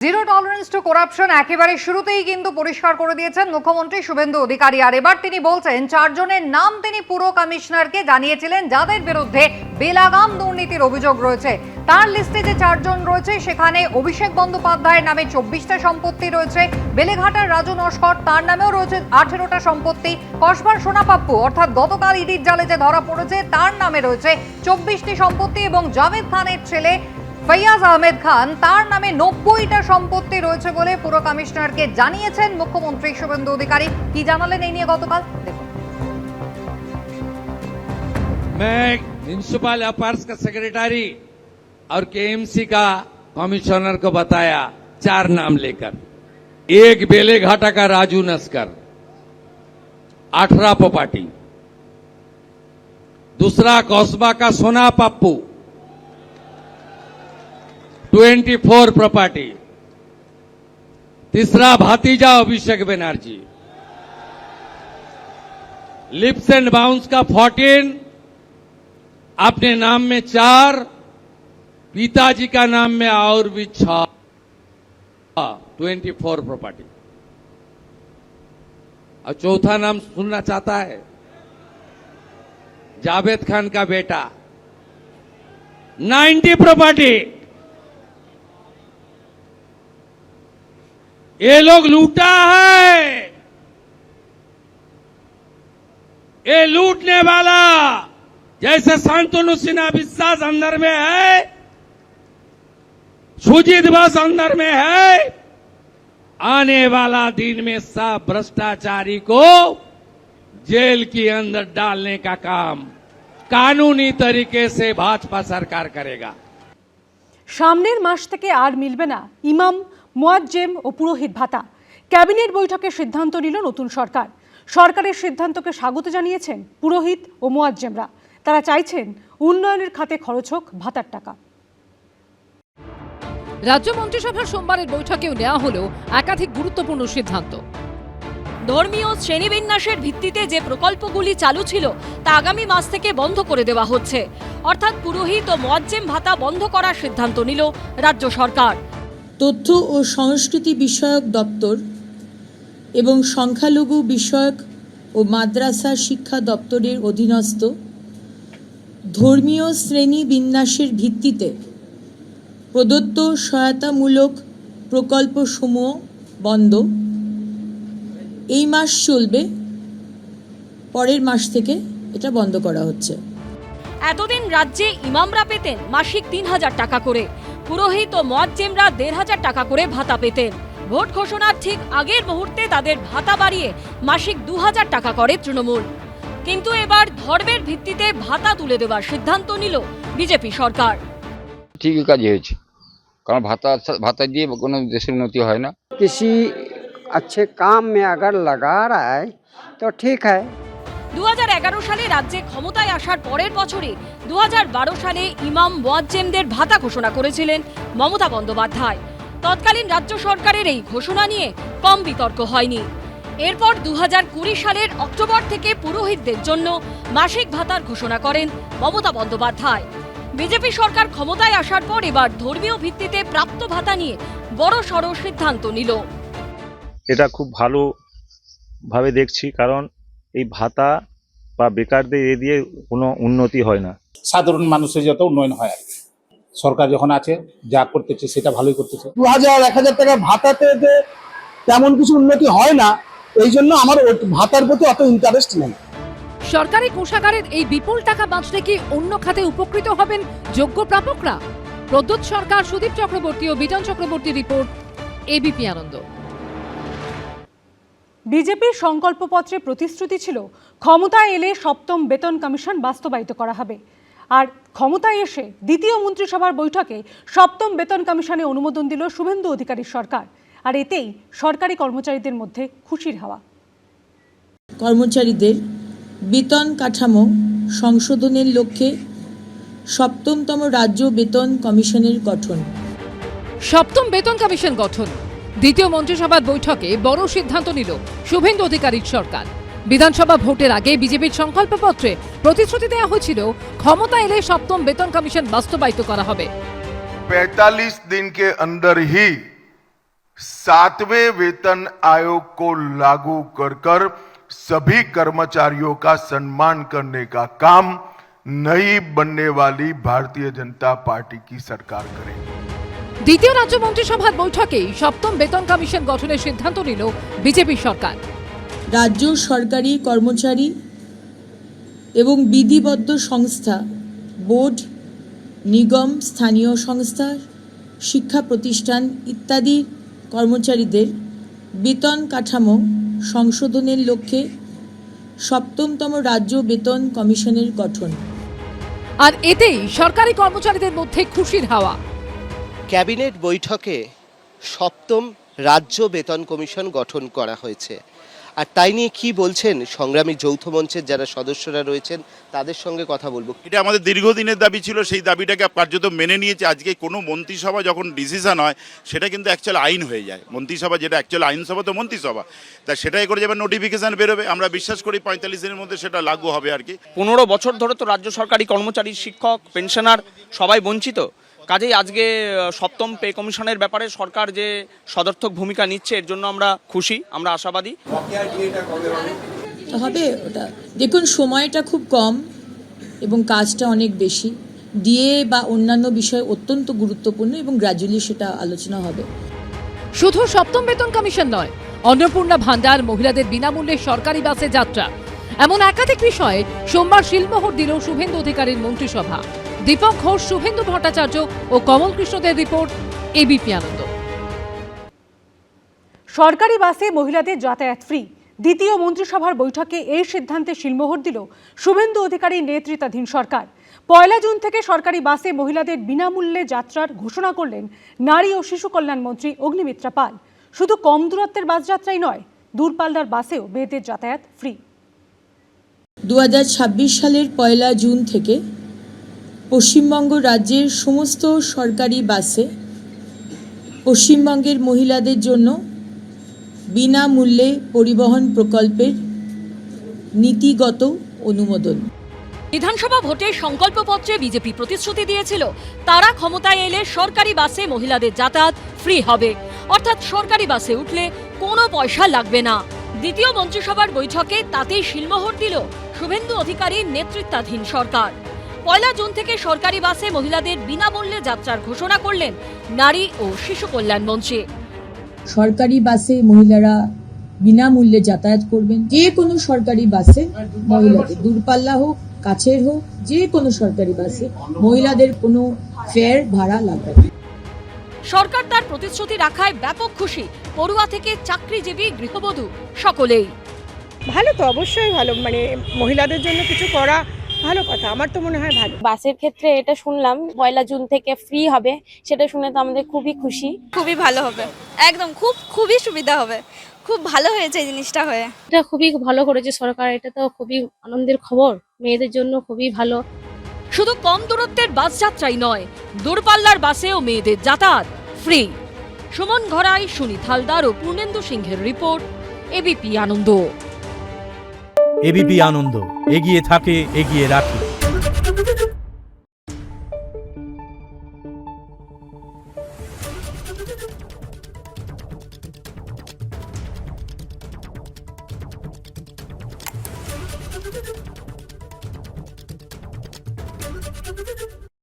Zero tolerance two corruption একেবারে শুরুতেই কিন্তু পরিষ্কার করে দিয়েছেন মুখ্যমন্ত্রী শুভেন্দু অধিকারী। আর এবার তিনি বলছেন, চারজনের নাম তিনি পুর কমিশনারকে জানিয়েছিলেন যাদের বিরুদ্ধে বেলাগাম দুর্নীতির অভিযোগ রয়েছে। তার লিস্টে যে চারজন রয়েছে সেখানে অভিষেক বন্দ্যোপাধ্যায়ের নামে 24টা সম্পত্তি রয়েছে, বেলেঘাটার রাজু নস্কর তার নামেও রয়েছে 18টা সম্পত্তি, কসবার সোনাপাপ্পু অর্থাৎ গতকাল ইডির জালে যে ধরা পড়েছে তার নামে রয়েছে 24টি সম্পত্তি এবং জাভেদ খানের ছেলে ফৈয়াজ আহমেদ খান তার নামে 90টা সম্পত্তি রয়েছে বলে পুর কমিশনারকে জানিয়েছেন মুখ্যমন্ত্রী শুভেন্দু অধিকারী। কি জানালেন এই নিয়ে গতকাল দেখুন। मैं म्युनिसिपल अफेयर्स का सेक्रेटरी और केएमसी का कमिश्नर को बताया 4 नाम लेकर। एक बेलेघाटा का राजू नस्कर 18 प्रॉपर्टी, दूसरा कस्बा का सोना पप्पू 24 प्रॉपर्टी, तीसरा भतीजा Abhishek Banerjee, lips and bounce का 14, अपने नाम में 4, पिताजी का नाम में और भी 6, 24 प्रॉपर्टी। और चौथा नाम सुनना चाहता है, जावेद खान का बेटा 90 प्रॉपर्टी। ये लोग लूटा है, ये लूटने वाला जैसे शांतनु सिन्हा विश्वास अंदर में है, सुजीत बस अंदर में है, आने वाला दिन में सब भ्रष्टाचारी को जेल के अंदर डालने का काम कानूनी तरीके से भाजपा सरकार करेगा। সামনের মাস থেকে আর মিলবে না ইমাম, মুয়াজ্জেম ও পুরোহিত ভাতা। ক্যাবিনেট বৈঠকে সিদ্ধান্ত নিল নতুন সরকার। সরকারের সিদ্ধান্তকে স্বাগত জানিয়েছেন পুরোহিত ও মুয়াজ্জেমরা। তারা চাইছেন উন্নয়নের খাতে খরচ হোক ভাতার টাকা। রাজ্য মন্ত্রিসভার সোমবারের বৈঠকেও নেওয়া হলো একাধিক গুরুত্বপূর্ণ সিদ্ধান্ত। ধর্মীয় শ্রেণীবিন্যাসের ভিত্তিতে যে প্রকল্পগুলি চালু ছিল তা আগামী মাস থেকে বন্ধ করে দেওয়া হচ্ছে, অর্থাৎ পুরোহিত ও মুয়াজ্জেম ভাতা বন্ধ করার সিদ্ধান্ত নিল রাজ্য সরকার। তথ্য ও সংস্কৃতি বিষয়ক দপ্তর এবং সংখ্যালঘু বিষয়ক ও মাদ্রাসা শিক্ষা দপ্তরের অধীনস্থ ধর্মীয় শ্রেণী বিন্যাসের ভিত্তিতে প্রদত্ত সহায়তামূলক প্রকল্পসমূহ বন্ধ। এই মাস চলবে, পরের মাস থেকে এটা বন্ধ করা হচ্ছে। এতদিন রাজ্যে ইমামরা পেতেন মাসিক 3000 টাকা করে, পুরোহিত ও মুয়াজ্জেমরা 1500 টাকা করে ভাতা পেতেন। ভোট ঘোষণার ঠিক আগের মুহূর্তে তাদের ভাতা বাড়িয়ে মাসিক 2000 টাকা করে তৃণমূল। কিন্তু এবার ধর্মের ভিত্তিতে ভাতা তুলে দেওয়ার সিদ্ধান্ত নিল বিজেপি সরকার। ঠিকই কাজ হয়েছে, কারণ ভাতা দিয়ে কোনো দেশের উন্নতি হয় না। किसी अच्छे काम में अगर लगा रहा है तो ठीक है। 2011 সালে রাজ্যে ক্ষমতায় আসার পরের বছরে 2012 সালে ইমাম মুয়াজ্জেমদের ভাতা ঘোষণা করেছিলেন মমতা বন্দ্যোপাধ্যায়। তৎকালীন রাজ্য সরকারের এই ঘোষণা নিয়ে কম বিতর্ক হয়নি। এরপর 2020 সালের অক্টোবর থেকে পুরোহিতদের জন্য মাসিক ভাতার ঘোষণা করেন মমতা বন্দ্যোপাধ্যায়। বিজেপি সরকার ক্ষমতায় আসার পর এবার ধর্মীয় ভিত্তিতে প্রাপ্ত ভাতা নিয়ে বড় সড় সিদ্ধান্ত নিল। এটা খুব ভালোভাবে দেখছি, কারণ এই ভাতা বা বেকারদের এ দিয়ে কোনো উন্নতি হয় না। সাধারণ মানুষের যত উন্নয়ন হয় আর কি। সরকার যখন আছে যা করতেছে সেটা ভালোই করতেছে। 2000-1000 টাকা ভাতাতে তেমন কিছু উন্নতি হয় না, এই জন্য আমার ভাতার প্রতি অত ইন্টারেস্ট নেই। সরকারি কোষাগারের এই বিপুল টাকা বাঁচলে কি অন্য খাতে উপকৃত হবেন যোগ্য প্রাপকরা? প্রদ্যোৎ সরকার, সুদীপ চক্রবর্তী ও বিজন চক্রবর্তী রিপোর্ট, এবিপি আনন্দ। বিজেপির সংকল্পপত্রে প্রতিশ্রুতি ছিল ক্ষমতায় এলে সপ্তম বেতন কমিশন বাস্তবায়িত করা হবে। আর ক্ষমতায় এসে দ্বিতীয় মন্ত্রিসভার বৈঠকে সপ্তম বেতন কমিশনে অনুমোদন দিল শুভেন্দু অধিকারীর সরকার। আর এতেই সরকারি কর্মচারীদের মধ্যে খুশির হাওয়া। কর্মচারীদের বেতন কাঠামো সংশোধনের লক্ষ্যে সপ্তমতম রাজ্য বেতন কমিশনের গঠন। সপ্তম বেতন কমিশন গঠন। দ্বিতীয় মন্ত্রিসভার বৈঠকে বড় সিদ্ধান্ত নিল শুভেন্দু অধিকারীর সরকার। বিধানসভা ভোটের আগে বিজেপির সংকল্পপত্রে প্রতিশ্রুতি দেওয়া হয়েছিল ক্ষমতা এলে সপ্তম বেতন কমিশন বাস্তবায়িত করা হবে। 45 दिन के अंदर ही 7वें वेतन आयोग को लागू कर कर सभी कर्मचारियों का सम्मान करने का काम नई बनने वाली भारतीय जनता पार्टी की सरकार करेगी। দ্বিতীয় রাজ্য মন্ত্রিসভার বৈঠকেই সপ্তম বেতন কমিশন গঠনের সিদ্ধান্ত নিল বিজেপি সরকার। রাজ্য সরকারি কর্মচারী এবং বিধিবদ্ধ সংস্থা, বোর্ড, নিগম, স্থানীয় সংস্থা, শিক্ষা প্রতিষ্ঠান ইত্যাদি কর্মচারীদের বেতন কাঠামো সংশোধনের লক্ষ্যে সপ্তমতম রাজ্য বেতন কমিশনের গঠন। আর এতেই সরকারি কর্মচারীদের মধ্যে খুশির হাওয়া। ক্যাবিনেট বৈঠকে সপ্তম রাজ্য বেতন কমিশন গঠন করা হয়েছে, আর তাই নিয়ে কি বলছেন সংগ্রামী যৌথ মঞ্চের যারা সদস্যরা রয়েছেন তাদের সঙ্গে কথা বলবো। এটা আমাদের দীর্ঘদিনের দাবি ছিল, সেই দাবিটাকে কার্যত মেনে নিয়েছে। আজকে কোনো মন্ত্রিসভা যখন ডিসিশন হয় সেটা কিন্তু অ্যাকচুয়াল আইন হয়ে যায়। মন্ত্রিসভা যেটা অ্যাকচুয়াল আইনসভা তো মন্ত্রিসভা, তা সেটাই করে যাবে, নোটিফিকেশন বেরোবে। আমরা বিশ্বাস করি 45 দিনের মধ্যে সেটা লাগু হবে আর কি। 15 বছর ধরে তো রাজ্য সরকারি কর্মচারী, শিক্ষক, পেনশনার সবাই বঞ্চিত। কাজেই আজকে সপ্তম পে কমিশনের ব্যাপারে সরকার যে সদর্থক ভূমিকা নিচ্ছে এর জন্য আমরা খুশি, আমরা আশাবাদী। হবে ওটা, দেখুন সময়টা খুব কম এবং কাজটা অনেক বেশি। ডিএ বা অন্যান্য বিষয় অত্যন্ত গুরুত্বপূর্ণ এবং গ্র্যাজুয়ালি সেটা আলোচনা হবে। শুধু সপ্তম বেতন কমিশন নয়, অন্নপূর্ণা ভান্ডার, মহিলাদের বিনামূল্যে সরকারি বাসে যাত্রা, এমন একাধিক বিষয়ে সোমবার শিলমোহর দিল শুভেন্দু অধিকারীর মন্ত্রিসভা। দীপক ঘোষ, শুভেন্দু ভট্টাচার্য ও কমল কৃষ্ণদের রিপোর্ট, এবিপি আনন্দ। সরকারি বাসে মহিলাদের যাতায়াত ফ্রি। দ্বিতীয় মন্ত্রিসভার বৈঠকে এই সিদ্ধান্তে শিলমোহর দিল শুভেন্দু অধিকারীর নেতৃত্বাধীন সরকার। 1 জুন থেকে সরকারি বাসে মহিলাদের বিনামূল্যে যাত্রার ঘোষণা করলেন নারী ও শিশু কল্যাণ মন্ত্রী অগ্নিমিত্রা পাল। শুধু কম দূরত্বের বাস যাত্রাই নয়, দূরপাল্লার বাসেও মেয়েদের যাতায়াত ফ্রি। 2026 সালের 1 জুন থেকে পশ্চিমবঙ্গ রাজ্যের সমস্ত সরকারি বাসে পশ্চিমবঙ্গের মহিলাদের জন্য বিনামূল্যে পরিবহন প্রকল্পের নীতিগত অনুমোদন। বিধানসভা ভোটের সংকল্পপত্রে বিজেপি প্রতিশ্রুতি দিয়েছিল তারা ক্ষমতায় এলে সরকারি বাসে মহিলাদের যাতায়াত ফ্রি হবে, অর্থাৎ সরকারি বাসে উঠলে কোনো পয়সা লাগবে না। দ্বিতীয় মন্ত্রিসভার বৈঠকে তাতেই শিলমোহর দিল শুভেন্দু অধিকারীর নেতৃত্বাধীন সরকার। 1 জুন থেকে সরকারি বাসে মহিলাদের বিনামূল্যে যাত্রার ঘোষণা করলেন নারী ও শিশু কল্যাণ মন্ত্রী। সরকারি বাসে মহিলারা বিনামূল্যে যাতায়াত করবেন। যে কোনো সরকারি বাসে মহিলাদের, দূরপাল্লা হোক কাছের হোক, যে কোনো সরকারি বাসে মহিলাদের কোনো ফেয়ার ভাড়া লাগবে না। সরকার তার প্রতিশ্রুতি রাখায় ব্যাপক খুশি পড়ুয়া থেকে চাকরিজীবী, গৃহবধূ সকলেই। ভালো তো, অবশ্যই ভালো, মানে মহিলাদের জন্য কিছু করা ভালো কথা, আমার তো মনে হয় ভালো। বাসের ক্ষেত্রে এটা শুনলাম 1 জুন থেকে ফ্রি হবে, সেটা শুনে তো আমাদের খুবই খুশি। খুবই ভালো হবে, একদম খুবই সুবিধা হবে, খুব ভালো হয়েছে এই জিনিসটা হয়ে। এটা খুবই ভালো করেছে সরকার, এটা তো খুবই আনন্দের খবর, মেয়েদের জন্য খুবই ভালো। শুধু কম দূরত্বের বাস যাত্রাই নয়, দূরপাল্লার বাসেও মেয়েদের যাতায়াত ফ্রি। সুমন ঘরাই, সুনীত হালদার ও পূর্ণেন্দু সিংহের রিপোর্ট, এবিপি আনন্দ। এবিপি আনন্দ, এগিয়ে থাকে, এগিয়ে রাখে।